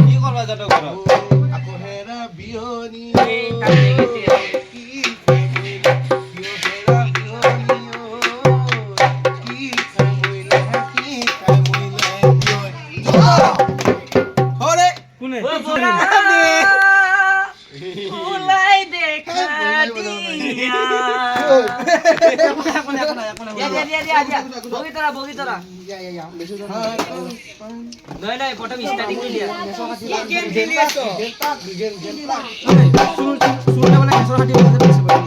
কি কৰবা যাটো কৰো আকৌ হেৰা বিয়নি এই কান্দে গেছে কি খাবইলা কিয় হেৰা বিয়নি কি খাবইলা বিয়নি হৰে কোনে ও বোরা ফুলাই দেখা দিয়া বগি তোরা নয় নয় প্রথম স্টার্টিং কে দিয়া গেম খেলি আছো সুরটা মানে হেসর হাটি বলতে বেশি বলি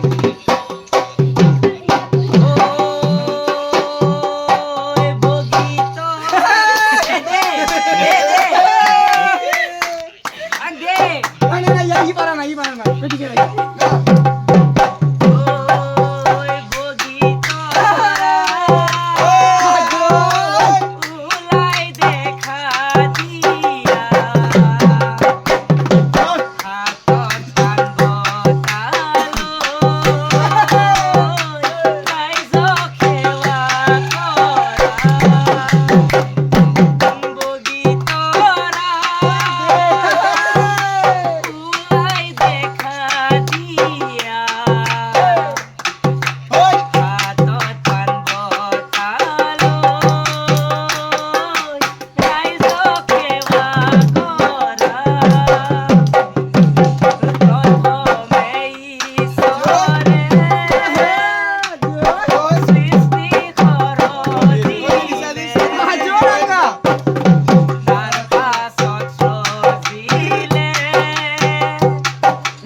ওই বগি তোরা দে আগে না ই পারা না ঠিক আছে ওই বগি তোরা ফুলাই দেখা দিয়া হাতত কান্দতালো রাইজ খেলা করা বগি তোরা ফুলাই দেখা দিয়া হাতত কান্দতালো রাইজ খেলা করা প্রথমে ঈশ্বরে সৃষ্টি করদিলে তার পাছত সজিলে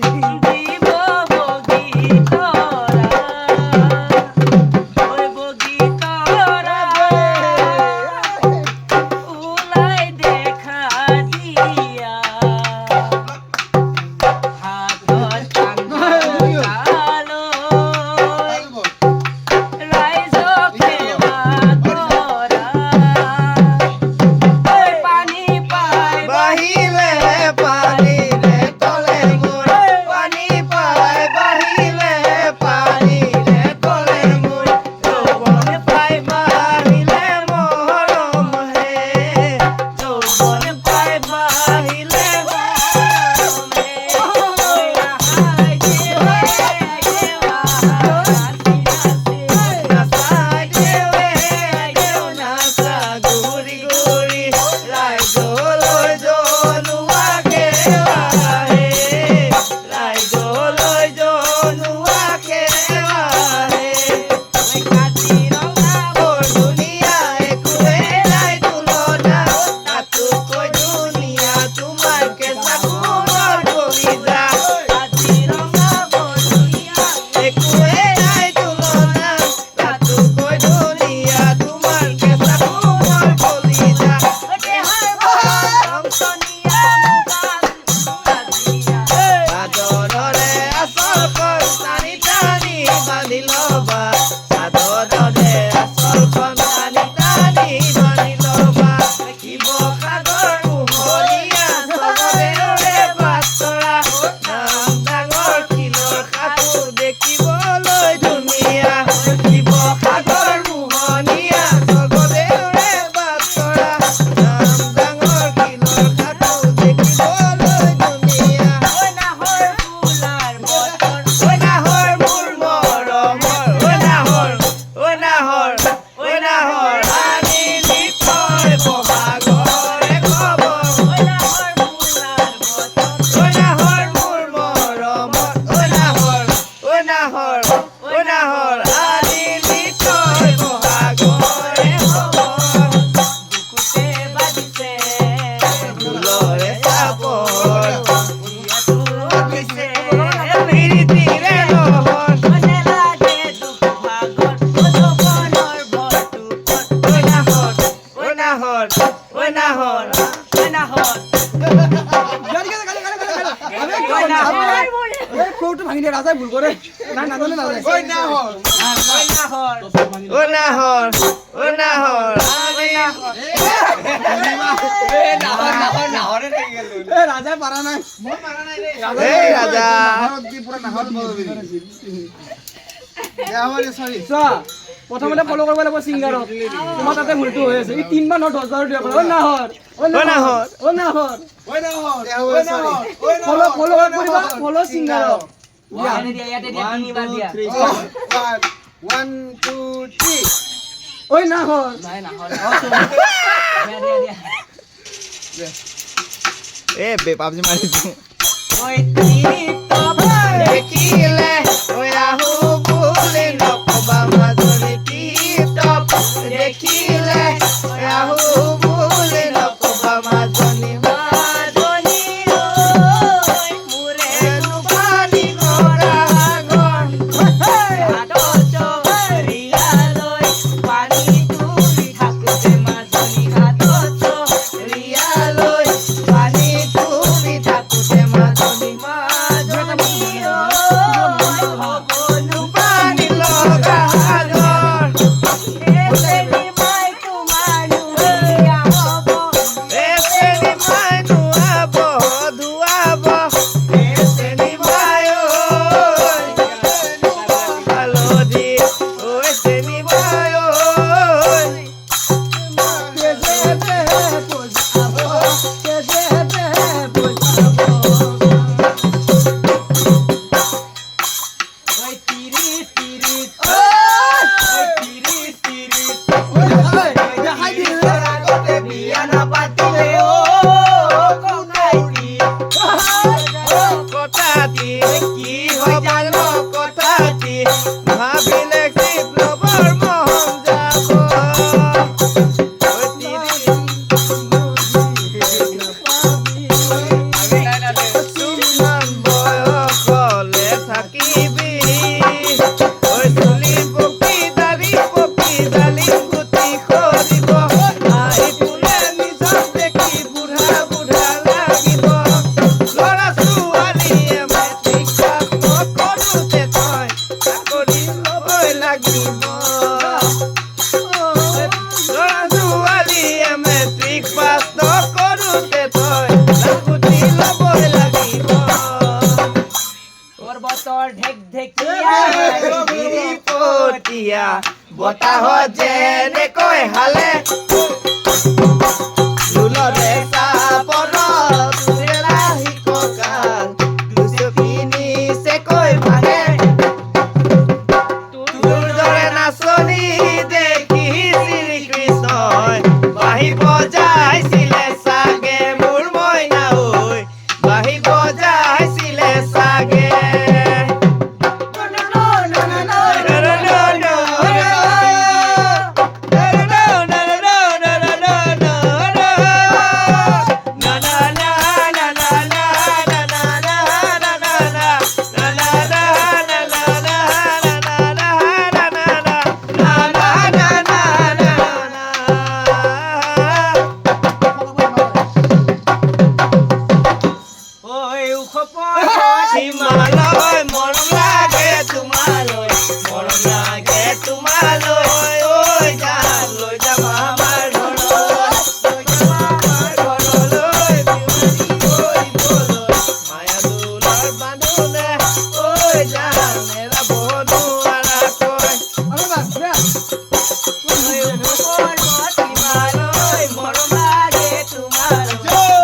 জীব বগি তোরা ওই বগি তোরা উলাই দেখা দিয়া হাতত কান্দতালো রাইজ খেলা করা ওই পানি পাই বাহিলে পানিলে তলে মোর পানি পায় বাহিলে পানিলে তলে মোর যৌবন পাই বাহিলে মহরম হে যৌবন পাই বাহিলে মহরম হে ওই হাই দেওয়া নাসাই দেও নাসা গুরি গুরি লাই জলই জনুয়া কেওয়া হে লাই জলই জনুয়া কেওয়া হে ওই কাজিরঙা মোর দুনিয়া একুয়ে লাই তুলনা তাতু কই দুনিয়া তোমার কেসা গুণর কবিতা কাজিরঙা মোর দুনিয়া একুয়ে লাই তুলনা তাতু কই দুনিয়া তোমার কেসা গুণর কবিতা ওকে হয় রংসনিয়া মুগাল কাজিয়া সাদরে আসল কর টানি টানি বাঁধিল বা সাদরে আসল কর টানি টানি বাঁধিল বা দেখিব সাগৰ মোহনীয়া চবৰে বাতৰা নাম ডাঙৰ কিলৰ সাঁতোৰ দেখিবলৈ ধুনীয়া দেখিব সাগৰ মোহনীয়া চবৰে বাতৰা নাম ডাঙৰ কিলৰ সাঁতোৰ দেখিবলৈ ধুনীয়া ওই না হয় ফুলাৰ বতন ঐ নাহৰ মোৰ মৰমৰ ঐ নাহৰ আনিলি তই বহাগৰে খবৰ ওই না হয় ফুলাৰ বতন ঐ নাহৰ মোৰ মৰমৰ ঐ নাহৰ আনিলি তই বহাগৰে খবৰ বুকুতে বাজিছে ফুলৰে চাপৰ ইয়া তুলিছে প্ৰীতিৰে লহৰ মনে লাগে দুখ ভাগৰ ও যৌৱনৰ ভৰটুপত ঐ নাহৰ ঐ নাহৰ ওই না হয় ওই না এই কোটো ভাঙি দিয়ে রাজাই ভুল করে না না দলে না যায় কই না হল ওই না হয় ঐ নাহৰ নাহৰে থাকি গেল এ ৰাজাই পাৰা নাই এই ৰাজা নাহৰত কি পুৰা নাহৰ বলবি দেওয়াৰে সৰি সা প্ৰথমতে ফলো কৰিব লাগিব সিংগাৰক তোমাৰ তাতে ভুলটো হৈ আছে ই 3 বাৰ ন 10 বাৰ দিয়া ও নাহৰ ঐ নাহৰ ফলো কৰিবা ফলো সিংগাৰক ইয়াতে দিয়া তিনিবাৰ দিয়া 1 2 3 ঐ নাহৰ নাই নাহৰ দিয়া এ বে পাবজি মাৰিছো ঐ তিৰিত ভাই দেখিলে ঐ আহু বুলি নকবা মাজনী টিপ দেখিলে ঐ আহু বুলি নকবা মাজনী মাজনী ঐ মোৰে পানী কৰা গন হাতত ৰিয়ালৈ পানী তুলি থাকোতে মাজনী হাতত ৰিয়ালৈ পানী তুমি থাকোতে মাজনী মাজনী ঐ হ'বনো পানী লগা গন এছেনি মাই তোমাৰ নুইয়া হ'ব এছেনি মাই ধুৱাব ধুৱাব এছেনি মাই ঐ হালধি ঐ চেনি মাই ঐ ঐ তিৰিত আগতে বিয়া নাপাতিলে কথাটি কি হবাৰ কথাটি ভাবিলে শিৱ নৱৰ মন যাব কিমান বয়স হলে থাকিবি ঐ চুলি পকি দালি গুটি সৰিব আহি পোনে নিজক দেখি বুঢ়া বুঢ়া লাগিব ল'ৰা ছোৱালীয়ে মেট্ৰিক পাছ নকৰোঁতে তই চাকৰি ল'বই লাগিব ল'ৰা ছোৱালীয়ে মেট্ৰিক পাছ নকৰোঁতে তই চাকৰি ল'বই লাগিব তোৰ বতৰ ঢেকঢেকীয়া পতিয়া বতাহত যেনেকৈ হালে ঢোলৰে চাপৰত লাহি কঁকাল দুচকী নিচেকৈ ভাঙে তোৰ দৰে নাচনি দেখি শ্ৰীকৃষ্ণই বাঁহী বজাইছিলে চাগে মোৰ মইনা ঐ বাঁহী বজাইছিলে চাগে ঐ ওখ পৰ্বত হিমালয় মৰম লাগে তোমালৈ মৰম লাগে তোমালৈ ঐ যাম লৈ যাম আমাৰ ঘৰলৈ বিহুৱানী কৰিবলৈ মায়া দোলৰ বান্ধোনে ঐ যাম এৰাব নোৱাৰাকৈ পৰ্বত হিমালয় মৰম লাগে তোমালৈ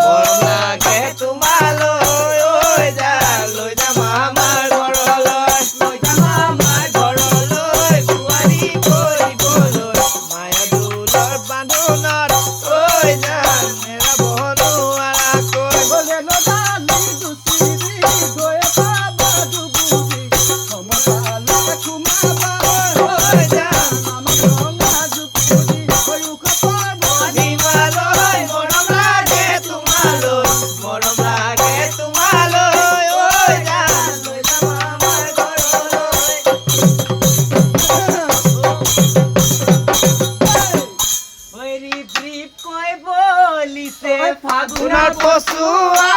মৰম লাগে তোমালৈ ঐ যাম লৈ যাম আমাৰ ঘৰলৈ লৈ যাম আমাৰ ঘৰলৈ বোৱাৰী কৰিবলৈ মায়া দোলৰ বান্ধোনত ঐ যাম এৰাব নোৱাৰাকৈ ঐ যাম হিমালয় মৰম লাগে তোমালৈ মৰম লাগে তোমালৈ ঐ যাম লৈ যাম আমাৰ ঘৰলৈ ঐ ৰিপ ৰিপ কৈ বলিছে ফাগুনৰ পচুৱা